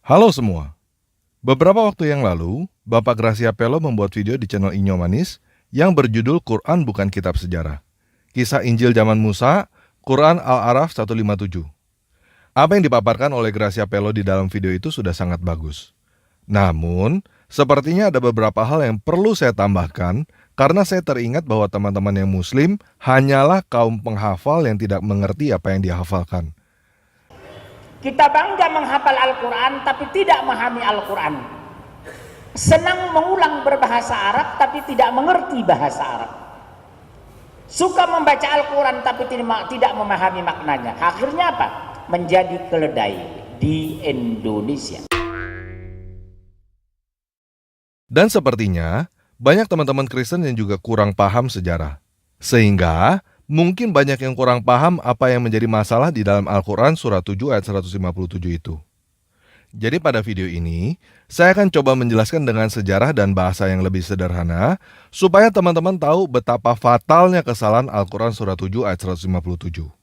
Halo semua, beberapa waktu yang lalu, Bapak Gracia Pelo membuat video di channel Inyo Manis yang berjudul Quran Bukan Kitab Sejarah. Kisah Injil Zaman Musa, Quran Al-Araf 157. Apa yang dipaparkan oleh Gracia Pelo di dalam video itu sudah sangat bagus. Namun, sepertinya ada beberapa hal yang perlu saya tambahkan karena saya teringat bahwa teman-teman yang muslim hanyalah kaum penghafal yang tidak mengerti apa yang dihafalkan. Kita bangga menghafal Al-Quran tapi tidak memahami Al-Quran. Senang mengulang berbahasa Arab tapi tidak mengerti bahasa Arab. Suka membaca Al-Quran tapi tidak memahami maknanya. Akhirnya apa? Menjadi keledai di Indonesia. Dan sepertinya banyak teman-teman Kristen yang juga kurang paham sejarah. Sehingga mungkin banyak yang kurang paham apa yang menjadi masalah di dalam Al-Quran surat 7 ayat 157 itu. Jadi pada video ini, saya akan coba menjelaskan dengan sejarah dan bahasa yang lebih sederhana, supaya teman-teman tahu betapa fatalnya kesalahan Al-Quran surat 7 ayat 157.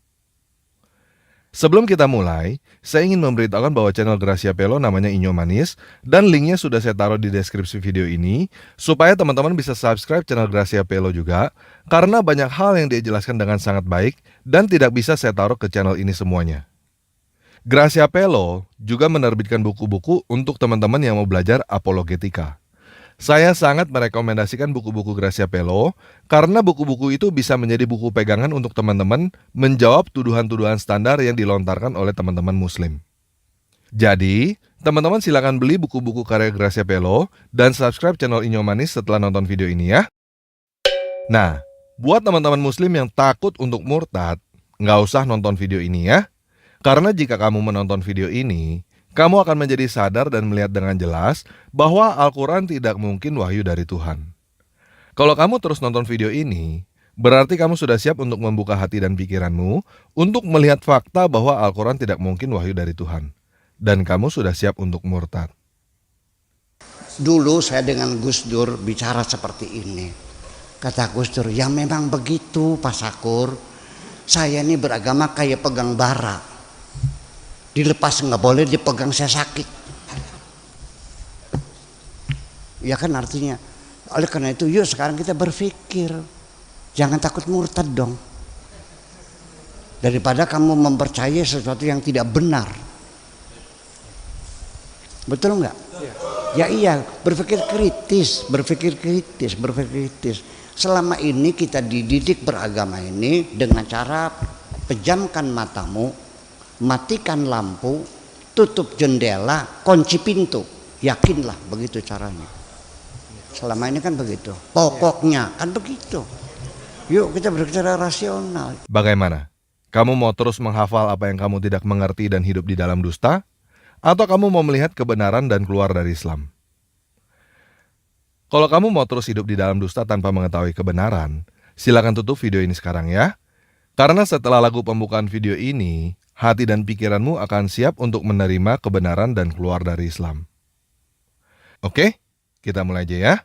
Sebelum kita mulai, saya ingin memberitahukan bahwa channel Gracia Pelo namanya Inyo Manis, dan linknya sudah saya taruh di deskripsi video ini, supaya teman-teman bisa subscribe channel Gracia Pelo juga, karena banyak hal yang dia jelaskan dengan sangat baik, dan tidak bisa saya taruh ke channel ini semuanya. Gracia Pelo juga menerbitkan buku-buku untuk teman-teman yang mau belajar apologetika. Saya sangat merekomendasikan buku-buku Gracia Pelo karena buku-buku itu bisa menjadi buku pegangan untuk teman-teman menjawab tuduhan-tuduhan standar yang dilontarkan oleh teman-teman muslim. Jadi, teman-teman silakan beli buku-buku karya Gracia Pelo dan subscribe channel Inyo Manis setelah nonton video ini ya. Nah, buat teman-teman muslim yang takut untuk murtad, nggak usah nonton video ini ya. Karena jika kamu menonton video ini, kamu akan menjadi sadar dan melihat dengan jelas bahwa Al-Quran tidak mungkin wahyu dari Tuhan. Kalau kamu terus nonton video ini, berarti kamu sudah siap untuk membuka hati dan pikiranmu untuk melihat fakta bahwa Al-Quran tidak mungkin wahyu dari Tuhan. Dan kamu sudah siap untuk murtad. Dulu saya dengan Gus Dur bicara seperti ini. Kata Gus Dur, ya memang begitu Pak Sakur. Saya ini beragama kayak pegang bara. Dilepas nggak boleh, dipegang saya sakit. Ya kan artinya. Oleh karena itu yuk sekarang kita berpikir. Jangan takut murtad dong. Daripada kamu mempercayai sesuatu yang tidak benar. Betul nggak? Ya iya, berpikir kritis. Selama ini kita dididik beragama ini dengan cara pejamkan matamu, matikan lampu, tutup jendela, kunci pintu. Yakinlah begitu caranya. Selama ini kan begitu. Pokoknya kan begitu. Yuk kita berbicara rasional. Bagaimana? Kamu mau terus menghafal apa yang kamu tidak mengerti dan hidup di dalam dusta? Atau kamu mau melihat kebenaran dan keluar dari Islam? Kalau kamu mau terus hidup di dalam dusta tanpa mengetahui kebenaran, silakan tutup video ini sekarang ya. Karena setelah lagu pembukaan video ini, hati dan pikiranmu akan siap untuk menerima kebenaran dan keluar dari Islam. Oke, kita mulai aja ya.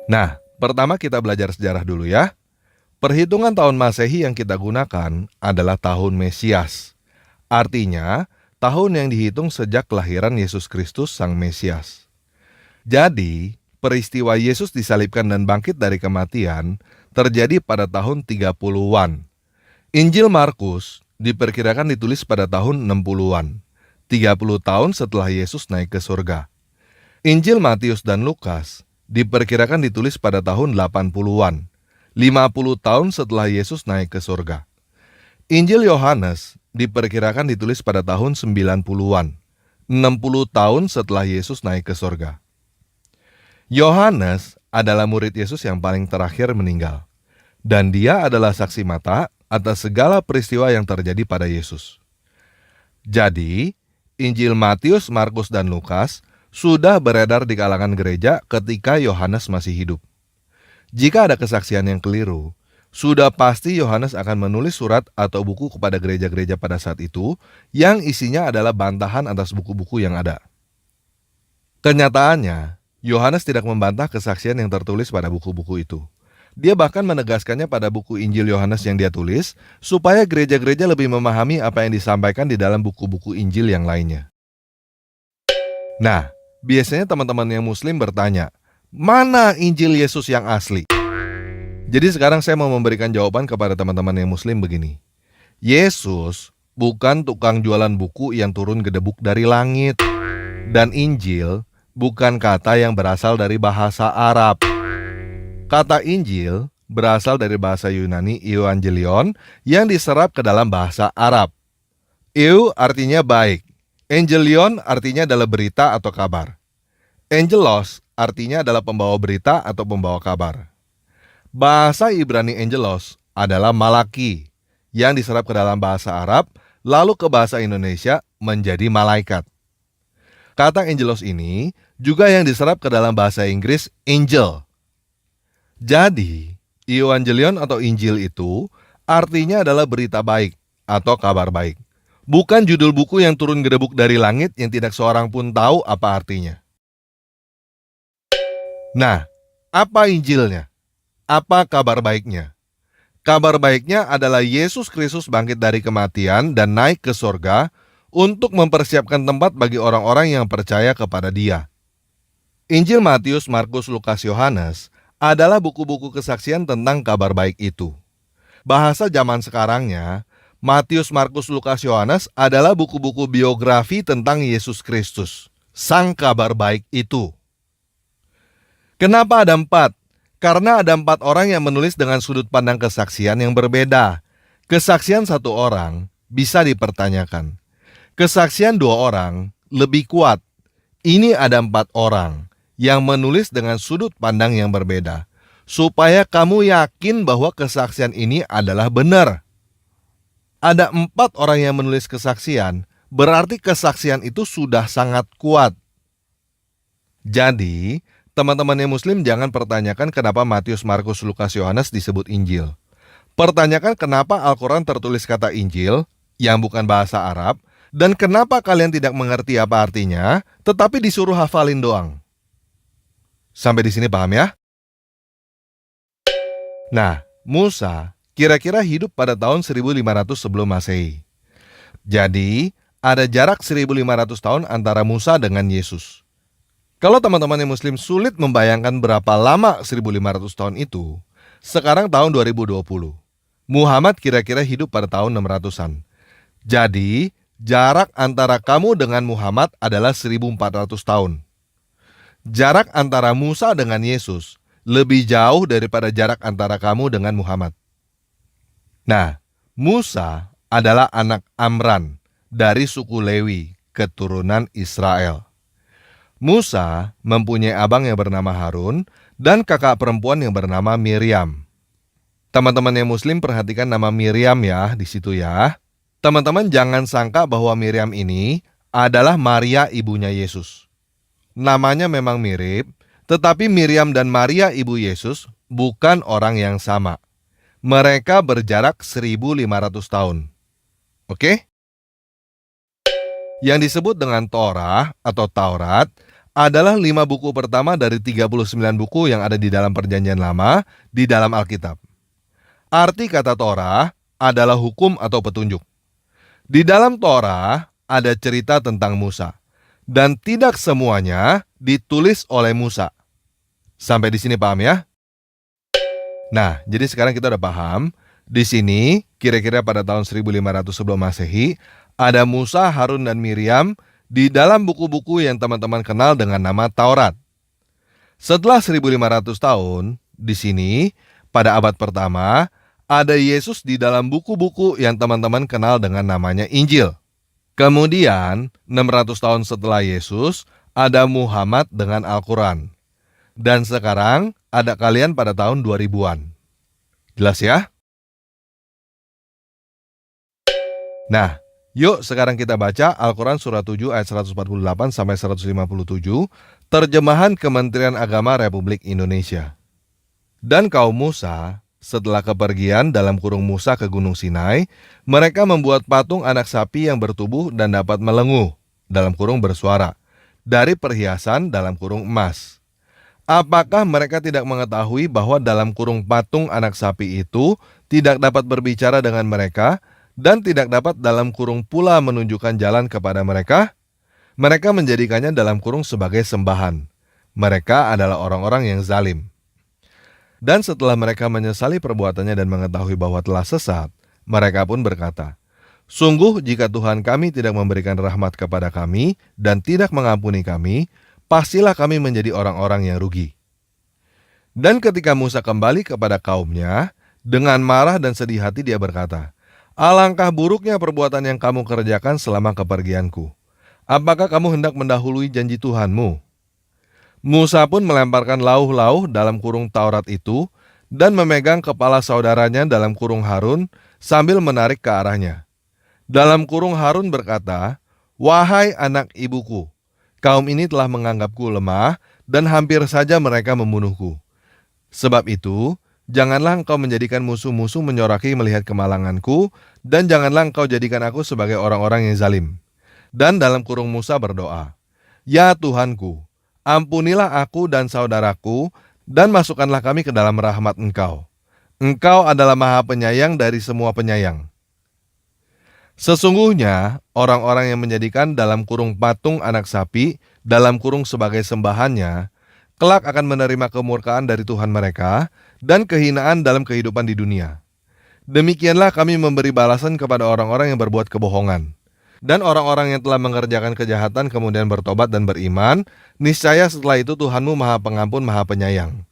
Nah, pertama kita belajar sejarah dulu ya. Perhitungan tahun Masehi yang kita gunakan adalah tahun Mesias. Artinya, tahun yang dihitung sejak kelahiran Yesus Kristus Sang Mesias. Jadi, peristiwa Yesus disalibkan dan bangkit dari kematian terjadi pada tahun 30-an. Injil Markus diperkirakan ditulis pada tahun 60-an, 30 tahun setelah Yesus naik ke surga. Injil Matius dan Lukas diperkirakan ditulis pada tahun 80-an, 50 tahun setelah Yesus naik ke surga. Injil Yohanes diperkirakan ditulis pada tahun 90-an, 60 tahun setelah Yesus naik ke surga. Yohanes adalah murid Yesus yang paling terakhir meninggal, dan dia adalah saksi mata atas segala peristiwa yang terjadi pada Yesus. Jadi, Injil Matius, Markus, dan Lukas sudah beredar di kalangan gereja ketika Yohanes masih hidup. Jika ada kesaksian yang keliru, sudah pasti Yohanes akan menulis surat atau buku kepada gereja-gereja pada saat itu yang isinya adalah bantahan atas buku-buku yang ada. Kenyataannya, Yohanes tidak membantah kesaksian yang tertulis pada buku-buku itu. Dia bahkan menegaskannya pada buku Injil Yohanes yang dia tulis, supaya gereja-gereja lebih memahami apa yang disampaikan di dalam buku-buku Injil yang lainnya. Nah, biasanya teman-teman yang Muslim bertanya, mana Injil Yesus yang asli? Jadi sekarang saya mau memberikan jawaban kepada teman-teman yang Muslim begini. Yesus bukan tukang jualan buku yang turun gedebuk dari langit. Dan Injil bukan kata yang berasal dari bahasa Arab. Kata Injil berasal dari bahasa Yunani Evangelion yang diserap ke dalam bahasa Arab. Eu artinya baik. Angelion artinya adalah berita atau kabar. Angelos artinya adalah pembawa berita atau pembawa kabar. Bahasa Ibrani angelos adalah malaki yang diserap ke dalam bahasa Arab lalu ke bahasa Indonesia menjadi malaikat. Kata angelos ini juga yang diserap ke dalam bahasa Inggris angel. Jadi, Evangelion atau Injil itu artinya adalah berita baik atau kabar baik. Bukan judul buku yang turun gedebuk dari langit yang tidak seorang pun tahu apa artinya. Nah, apa Injilnya? Apa kabar baiknya? Kabar baiknya adalah Yesus Kristus bangkit dari kematian dan naik ke sorga untuk mempersiapkan tempat bagi orang-orang yang percaya kepada Dia. Injil Matius, Markus, Lukas, Yohanes adalah buku-buku kesaksian tentang kabar baik itu. Bahasa zaman sekarangnya, Matius, Markus, Lukas, Yohanes adalah buku-buku biografi tentang Yesus Kristus, sang kabar baik itu. Kenapa ada 4? Karena ada 4 orang yang menulis dengan sudut pandang kesaksian yang berbeda. Kesaksian satu orang bisa dipertanyakan. Kesaksian 2 orang lebih kuat. Ini ada 4 orang yang menulis dengan sudut pandang yang berbeda, supaya kamu yakin bahwa kesaksian ini adalah benar. Ada 4 orang yang menulis kesaksian, berarti kesaksian itu sudah sangat kuat. Jadi, teman-teman yang Muslim jangan pertanyakan kenapa Matius, Markus, Lukas, Yohanes disebut Injil. Pertanyakan kenapa Al-Quran tertulis kata Injil, yang bukan bahasa Arab, dan kenapa kalian tidak mengerti apa artinya, tetapi disuruh hafalin doang. Sampai di sini paham ya? Nah, Musa kira-kira hidup pada tahun 1500 sebelum Masehi. Jadi, ada jarak 1500 tahun antara Musa dengan Yesus. Kalau teman-teman yang Muslim sulit membayangkan berapa lama 1500 tahun itu, sekarang tahun 2020. Muhammad kira-kira hidup pada tahun 600-an. Jadi, jarak antara kamu dengan Muhammad adalah 1400 tahun. Jarak antara Musa dengan Yesus lebih jauh daripada jarak antara kamu dengan Muhammad. Nah, Musa adalah anak Amran dari suku Lewi, keturunan Israel. Musa mempunyai abang yang bernama Harun dan kakak perempuan yang bernama Miriam. Teman-teman yang Muslim perhatikan nama Miriam ya di situ ya. Teman-teman jangan sangka bahwa Miriam ini adalah Maria ibunya Yesus. Namanya memang mirip, tetapi Miriam dan Maria ibu Yesus bukan orang yang sama. Mereka berjarak 1500 tahun. Oke? Yang disebut dengan Torah atau Taurat adalah 5 buku pertama dari 39 buku yang ada di dalam Perjanjian Lama di dalam Alkitab. Arti kata Torah adalah hukum atau petunjuk. Di dalam Torah ada cerita tentang Musa, dan tidak semuanya ditulis oleh Musa. Sampai di sini paham ya? Nah, jadi sekarang kita udah paham. Di sini, kira-kira pada tahun 1500 sebelum Masehi, ada Musa, Harun, dan Miriam di dalam buku-buku yang teman-teman kenal dengan nama Taurat. Setelah 1500 tahun, di sini, pada abad pertama, ada Yesus di dalam buku-buku yang teman-teman kenal dengan namanya Injil. Kemudian, 600 tahun setelah Yesus, ada Muhammad dengan Al-Quran. Dan sekarang, ada kalian pada tahun 2000-an. Jelas ya? Nah, yuk sekarang kita baca Al-Quran surah 7 ayat 148 sampai 157, terjemahan Kementerian Agama Republik Indonesia. Dan kaum Musa, setelah kepergian dalam kurung Musa ke Gunung Sinai, mereka membuat patung anak sapi yang bertubuh dan dapat melenguh, dalam kurung bersuara, dari perhiasan dalam kurung emas. Apakah mereka tidak mengetahui bahwa dalam kurung patung anak sapi itu tidak dapat berbicara dengan mereka dan tidak dapat dalam kurung pula menunjukkan jalan kepada mereka? Mereka menjadikannya dalam kurung sebagai sembahan. Mereka adalah orang-orang yang zalim. Dan setelah mereka menyesali perbuatannya dan mengetahui bahwa telah sesat, mereka pun berkata, "Sungguh jika Tuhan kami tidak memberikan rahmat kepada kami dan tidak mengampuni kami, pastilah kami menjadi orang-orang yang rugi." Dan ketika Musa kembali kepada kaumnya, dengan marah dan sedih hati dia berkata, "Alangkah buruknya perbuatan yang kamu kerjakan selama kepergianku. Apakah kamu hendak mendahului janji Tuhanmu?" Musa pun melemparkan lauh-lauh dalam kurung Taurat itu dan memegang kepala saudaranya dalam kurung Harun sambil menarik ke arahnya. Dalam kurung Harun berkata, "Wahai anak ibuku, kaum ini telah menganggapku lemah dan hampir saja mereka membunuhku. Sebab itu, janganlah engkau menjadikan musuh-musuh menyoraki melihat kemalanganku, dan janganlah engkau jadikan aku sebagai orang-orang yang zalim." Dan dalam kurung Musa berdoa, "Ya Tuhanku, ampunilah aku dan saudaraku, dan masukkanlah kami ke dalam rahmat Engkau. Engkau adalah Maha Penyayang dari semua penyayang." Sesungguhnya, orang-orang yang menjadikan dalam kurung patung anak sapi, dalam kurung sebagai sembahannya, kelak akan menerima kemurkaan dari Tuhan mereka dan kehinaan dalam kehidupan di dunia. Demikianlah kami memberi balasan kepada orang-orang yang berbuat kebohongan. Dan orang-orang yang telah mengerjakan kejahatan kemudian bertobat dan beriman, niscaya setelah itu Tuhanmu Maha Pengampun, Maha Penyayang.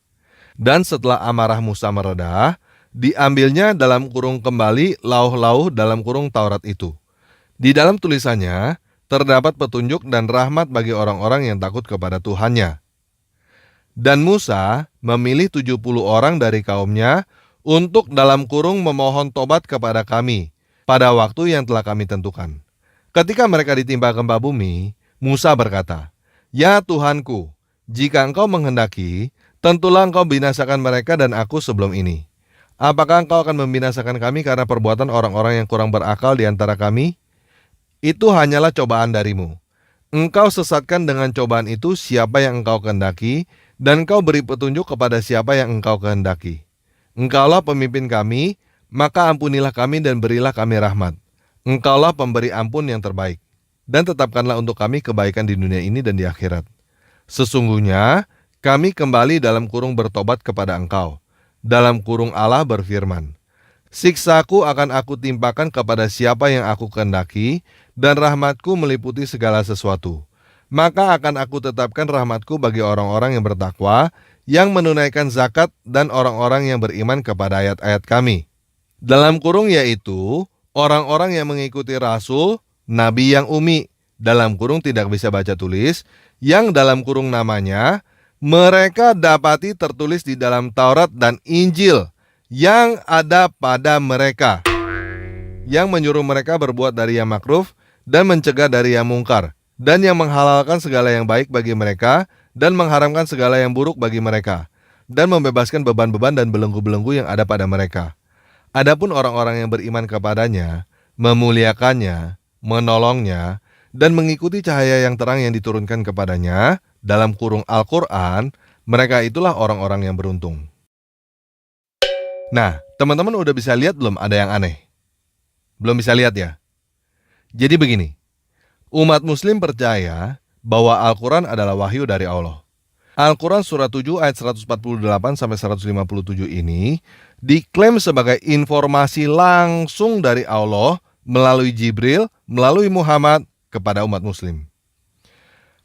Dan setelah amarah Musa mereda, diambilnya dalam kurung kembali lauh-lauh dalam kurung Taurat itu. Di dalam tulisannya terdapat petunjuk dan rahmat bagi orang-orang yang takut kepada Tuhannya. Dan Musa memilih 70 orang dari kaumnya untuk dalam kurung memohon tobat kepada kami pada waktu yang telah kami tentukan. Ketika mereka ditimpa gempa bumi, Musa berkata, "Ya Tuhanku, jika engkau menghendaki, tentulah engkau binasakan mereka dan aku sebelum ini. Apakah engkau akan membinasakan kami karena perbuatan orang-orang yang kurang berakal di antara kami? Itu hanyalah cobaan darimu. Engkau sesatkan dengan cobaan itu siapa yang engkau kehendaki, dan engkau beri petunjuk kepada siapa yang engkau kehendaki. Engkaulah pemimpin kami, maka ampunilah kami dan berilah kami rahmat. Engkaulah pemberi ampun yang terbaik, dan tetapkanlah untuk kami kebaikan di dunia ini dan di akhirat. Sesungguhnya kami kembali dalam kurung bertobat kepada engkau." Dalam kurung Allah berfirman, "Siksaku akan aku timpakan kepada siapa yang aku kehendaki, dan rahmatku meliputi segala sesuatu. Maka akan aku tetapkan rahmatku bagi orang-orang yang bertakwa, yang menunaikan zakat, dan orang-orang yang beriman kepada ayat-ayat kami." Dalam kurung yaitu orang-orang yang mengikuti Rasul, Nabi yang umi, dalam kurung tidak bisa baca tulis, yang dalam kurung namanya, mereka dapati tertulis di dalam Taurat dan Injil yang ada pada mereka, yang menyuruh mereka berbuat dari yang makruf dan mencegah dari yang mungkar, dan yang menghalalkan segala yang baik bagi mereka dan mengharamkan segala yang buruk bagi mereka, dan membebaskan beban-beban dan belenggu-belenggu yang ada pada mereka. Adapun orang-orang yang beriman kepadanya, memuliakannya, menolongnya, dan mengikuti cahaya yang terang yang diturunkan kepadanya, dalam kurung Al-Quran, mereka itulah orang-orang yang beruntung. Nah, teman-teman udah bisa lihat belum ada yang aneh? Belum bisa lihat ya? Jadi begini, umat muslim percaya bahwa Al-Quran adalah wahyu dari Allah. Al-Quran surat 7 ayat 148-157 ini diklaim sebagai informasi langsung dari Allah melalui Jibril, melalui Muhammad kepada umat muslim.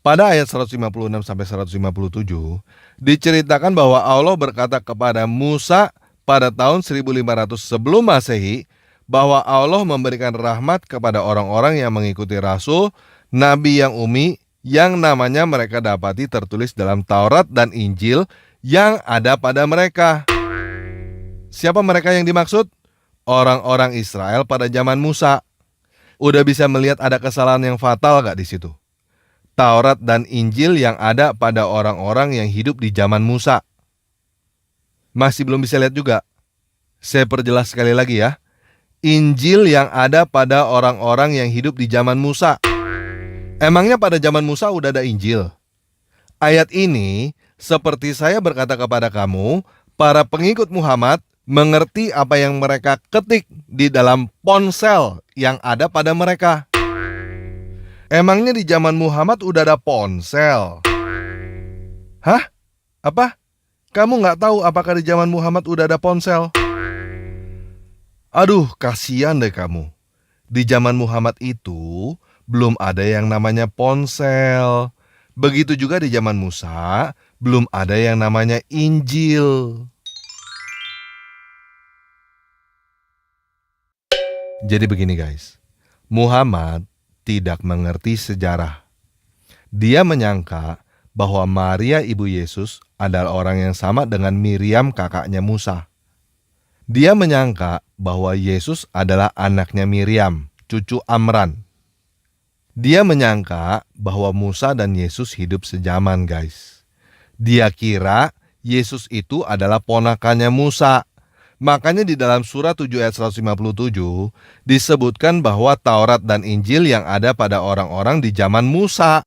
Pada ayat 156-157 diceritakan bahwa Allah berkata kepada Musa pada tahun 1500 sebelum Masehi bahwa Allah memberikan rahmat kepada orang-orang yang mengikuti Rasul, Nabi yang umi, yang namanya mereka dapati tertulis dalam Taurat dan Injil yang ada pada mereka. Siapa mereka yang dimaksud? Orang-orang Israel pada zaman Musa. Udah bisa melihat ada kesalahan yang fatal gak di situ? Taurat dan Injil yang ada pada orang-orang yang hidup di zaman Musa. Masih belum bisa lihat juga? Saya perjelas sekali lagi ya. Injil yang ada pada orang-orang yang hidup di zaman Musa. Emangnya pada zaman Musa udah ada Injil? Ayat ini Seperti saya berkata kepada kamu, para pengikut Muhammad mengerti apa yang mereka ketik di dalam ponsel yang ada pada mereka. Emangnya di zaman Muhammad udah ada ponsel? Hah? Apa? Kamu nggak tahu apakah di zaman Muhammad udah ada ponsel? Aduh, kasihan deh kamu. Di zaman Muhammad itu belum ada yang namanya ponsel. Begitu juga di zaman Musa, belum ada yang namanya Injil. Jadi begini guys, Muhammad tidak mengerti sejarah. Dia menyangka bahwa Maria ibu Yesus adalah orang yang sama dengan Miriam kakaknya Musa. Dia menyangka bahwa Yesus adalah anaknya Miriam, cucu Amran. Dia menyangka bahwa Musa dan Yesus hidup sejaman guys. Dia kira Yesus itu adalah ponakannya Musa. Makanya di dalam surah 7 ayat 157 disebutkan bahwa Taurat dan Injil yang ada pada orang-orang di zaman Musa.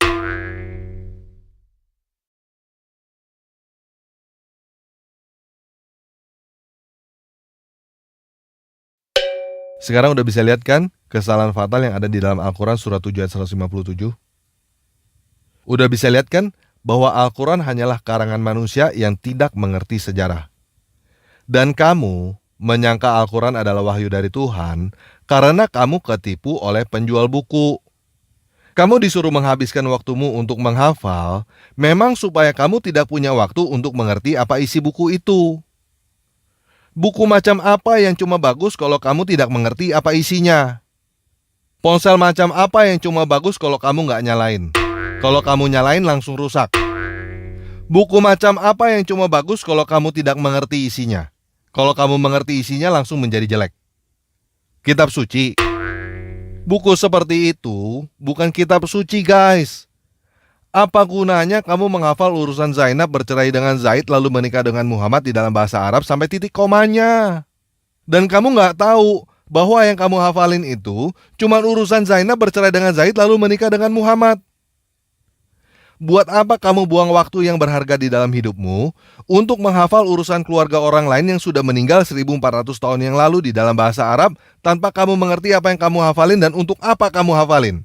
Sekarang udah bisa lihat kan kesalahan fatal yang ada di dalam Al-Quran surah 7 ayat 157? Udah bisa lihat kan bahwa Al-Quran hanyalah karangan manusia yang tidak mengerti sejarah. Dan kamu menyangka Al-Quran adalah wahyu dari Tuhan karena kamu ketipu oleh penjual buku. Kamu disuruh menghabiskan waktumu untuk menghafal, memang supaya kamu tidak punya waktu untuk mengerti apa isi buku itu. Buku macam apa yang cuma bagus kalau kamu tidak mengerti apa isinya? Ponsel macam apa yang cuma bagus kalau kamu nggak nyalain? Kalau kamu nyalain langsung rusak. Buku macam apa yang cuma bagus kalau kamu tidak mengerti isinya? Kalau kamu mengerti isinya langsung menjadi jelek. Kitab suci. Buku seperti itu bukan kitab suci guys. Apa gunanya kamu menghafal urusan Zainab bercerai dengan Zaid lalu menikah dengan Muhammad di dalam bahasa Arab sampai titik komanya? Dan kamu nggak tahu bahwa yang kamu hafalin itu cuma urusan Zainab bercerai dengan Zaid lalu menikah dengan Muhammad. Buat apa kamu buang waktu yang berharga di dalam hidupmu untuk menghafal urusan keluarga orang lain yang sudah meninggal 1400 tahun yang lalu di dalam bahasa Arab tanpa kamu mengerti apa yang kamu hafalin dan untuk apa kamu hafalin?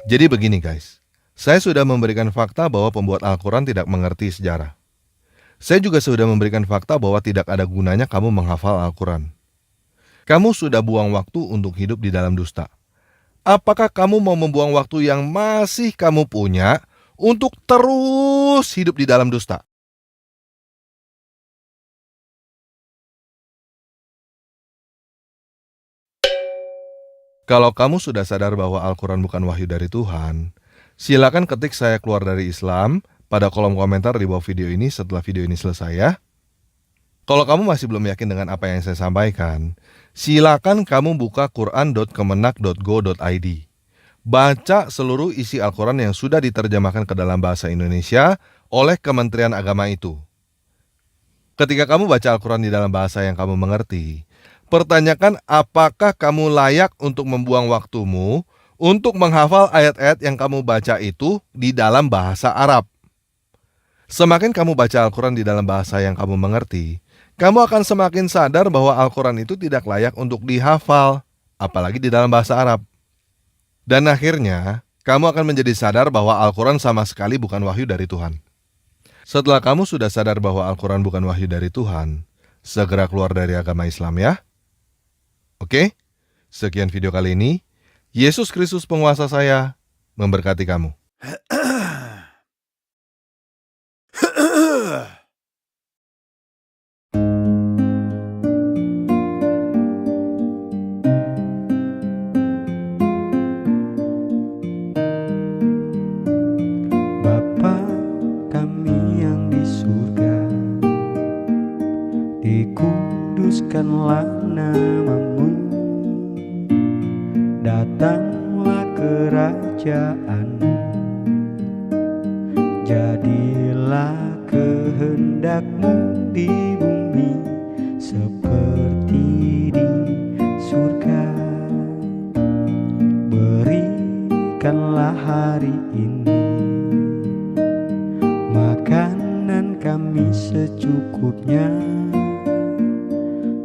Jadi begini guys, saya sudah memberikan fakta bahwa pembuat Al-Quran tidak mengerti sejarah. Saya juga sudah memberikan fakta bahwa tidak ada gunanya kamu menghafal Al-Quran. Kamu sudah buang waktu untuk hidup di dalam dusta. Apakah kamu mau membuang waktu yang masih kamu punya untuk terus hidup di dalam dusta? Kalau kamu sudah sadar bahwa Al-Quran bukan wahyu dari Tuhan, silakan ketik saya keluar dari Islam pada kolom komentar di bawah video ini setelah video ini selesai ya. Kalau kamu masih belum yakin dengan apa yang saya sampaikan, silakan kamu buka quran.kemenak.go.id. Baca seluruh isi Al-Quran yang sudah diterjemahkan ke dalam bahasa Indonesia oleh Kementerian Agama itu. Ketika kamu baca Al-Quran di dalam bahasa yang kamu mengerti, pertanyakan apakah kamu layak untuk membuang waktumu untuk menghafal ayat-ayat yang kamu baca itu di dalam bahasa Arab. Semakin kamu baca Al-Quran di dalam bahasa yang kamu mengerti, kamu akan semakin sadar bahwa Al-Quran itu tidak layak untuk dihafal, apalagi di dalam bahasa Arab. Dan akhirnya, kamu akan menjadi sadar bahwa Al-Quran sama sekali bukan wahyu dari Tuhan. Setelah kamu sudah sadar bahwa Al-Quran bukan wahyu dari Tuhan, segera keluar dari agama Islam ya. Oke, sekian video kali ini. Yesus Kristus penguasa saya, memberkati kamu. Bapa kami yang di surga, dikuduskanlah namamu, datanglah kerajaanmu, jadilah kehendakmu di bumi seperti di surga. Beri berikanlah hari ini makanan kami secukupnya,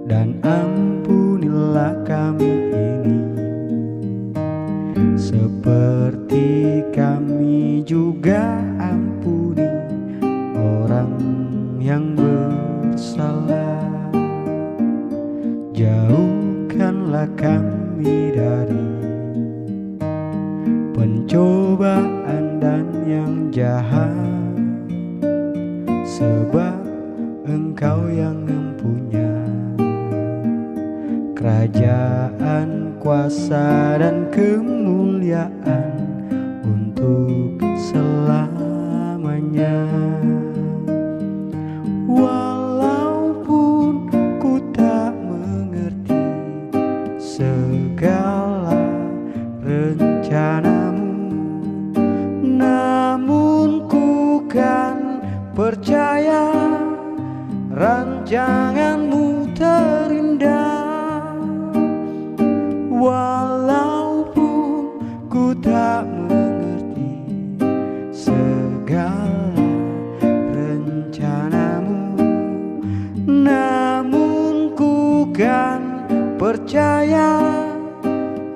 dan ampunilah kami ini seperti kami juga ampuni orang yang bersalah. Jauhkanlah kami dari pencobaan dan yang jahat, sebab Engkau yang mempunyai kerajaan, kuasa, dan kemuliaan untuk selamanya. Walaupun ku tak mengerti segala rencanamu, namun ku kan percaya rancanganmu terindah. Walaupun ku tak mengerti segala rencanamu, namun ku kan percaya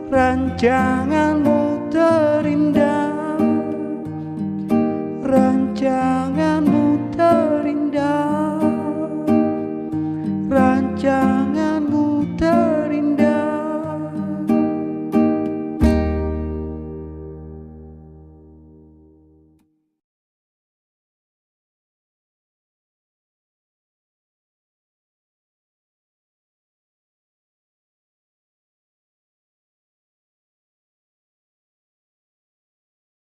rancangan